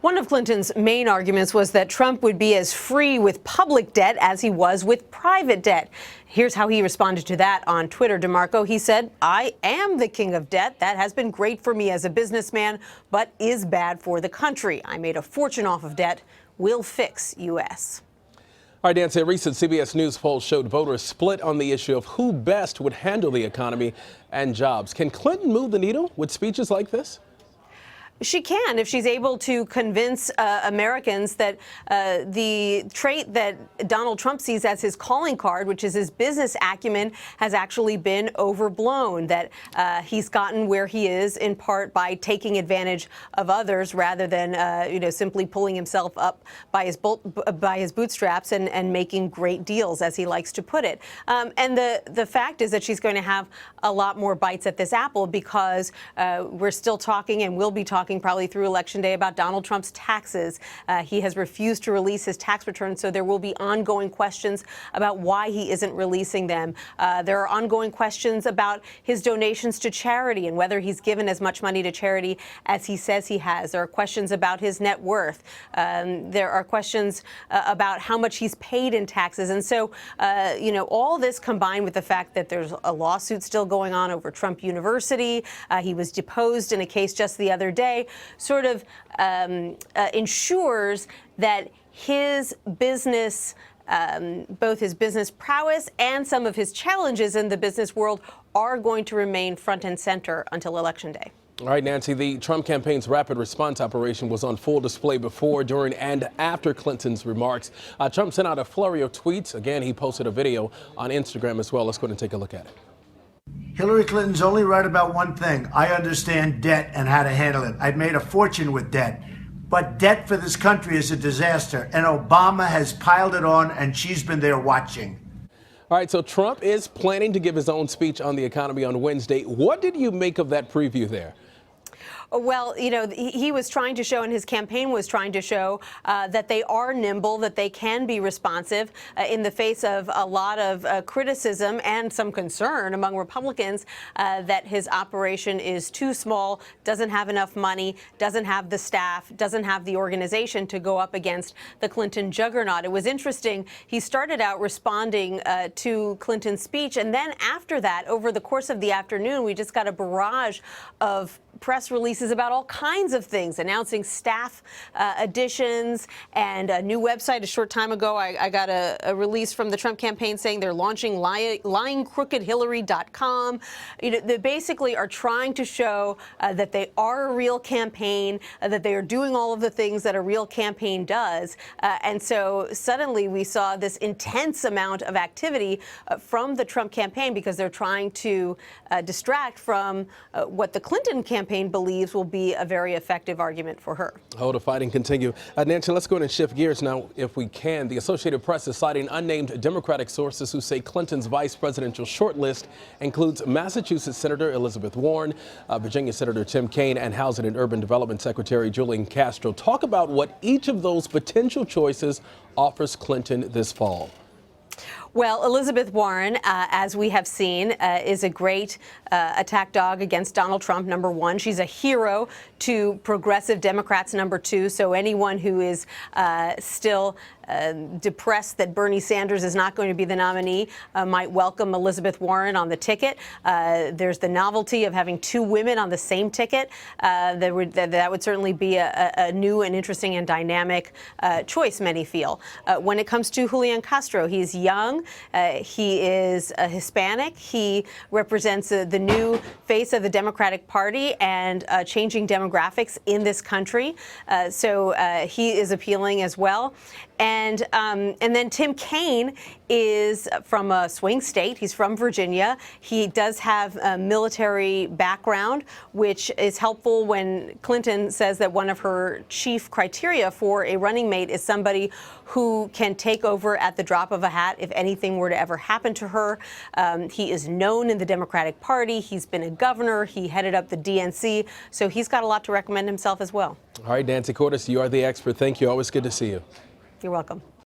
One of Clinton's main arguments was that Trump would be as free with public debt as he was with private debt. Here's how he responded to that on Twitter, DeMarco. He said, "I am the king of debt. That has been great for me as a businessman, but is bad for the country. I made a fortune off of debt. We'll fix U.S." All right, Nancy, a recent CBS News poll showed voters split on the issue of who best would handle the economy and jobs. Can Clinton move the needle with speeches like this? She can, if she's able to convince Americans that the trait that Donald Trump sees as his calling card, which is his business acumen, has actually been overblown, that he's gotten where he is in part by taking advantage of others rather than, simply pulling himself up by his bootstraps and making great deals, as he likes to put it. And the fact is that she's going to have a lot more bites at this apple because we're still talking and will be talking probably through Election Day about Donald Trump's taxes. He has refused to release his tax returns, so there will be ongoing questions about why he isn't releasing them. There are ongoing questions about his donations to charity and whether he's given as much money to charity as he says he has. There are questions about his net worth. There are questions about how much he's paid in taxes. And so, all this combined with the fact that there's a lawsuit still going on over Trump University. He was deposed in a case just the other day, sort of ensures that his business, both his business prowess and some of his challenges in the business world, are going to remain front and center until Election Day. All right, Nancy, the Trump campaign's rapid response operation was on full display before, during, and after Clinton's remarks. Trump sent out a flurry of tweets. Again, he posted a video on Instagram as well. Let's go ahead and take a look at it. Hillary Clinton's only right about one thing. I understand debt and how to handle it. I've made a fortune with debt. But debt for this country is a disaster, and Obama has piled it on, and she's been there watching. All right, so Trump is planning to give his own speech on the economy on Wednesday. What did you make of that preview there? Well, he was trying to show, and his campaign was trying to show, that they are nimble, that they can be responsive in the face of a lot of criticism and some concern among Republicans that his operation is too small, doesn't have enough money, doesn't have the staff, doesn't have the organization to go up against the Clinton juggernaut. It was interesting. He started out responding to Clinton's speech, and then after that, over the course of the afternoon, we just got a barrage of press releases about all kinds of things, announcing staff additions and a new website. A short time ago, I got a release from the Trump campaign saying they're launching lyingcrookedhillary.com. They basically are trying to show that they are a real campaign, that they are doing all of the things that a real campaign does. And so suddenly we saw this intense amount of activity from the Trump campaign because they're trying to distract from what the Clinton campaign believes will be a very effective argument for her. Oh, the fighting continue. Nancy, let's go ahead and shift gears now, if we can. The Associated Press is citing unnamed Democratic sources who say Clinton's vice presidential shortlist includes Massachusetts Senator Elizabeth Warren, Virginia Senator Tim Kaine, and Housing and Urban Development Secretary Julian Castro. Talk about what each of those potential choices offers Clinton this fall. Well, Elizabeth Warren, as we have seen, is a great attack dog against Donald Trump, number one. She's a hero to progressive Democrats, number two. So anyone who is still depressed that Bernie Sanders is not going to be the nominee might welcome Elizabeth Warren on the ticket. There's the novelty of having two women on the same ticket. That would certainly be a new and interesting and dynamic choice, many feel. When it comes to Julian Castro, he's young. He is a Hispanic. He represents the new face of the Democratic Party and changing demographics in this country. So he is appealing as well. And then Tim Kaine is from a swing state. He's from Virginia. He does have a military background, which is helpful when Clinton says that one of her chief criteria for a running mate is somebody who can take over at the drop of a hat if anything were to ever happen to her. He is known in the Democratic Party. He's been a governor. He headed up the DNC. So he's got a lot to recommend himself as well. All right, Nancy Cordes, you are the expert. Thank you. Always good to see you. You're welcome.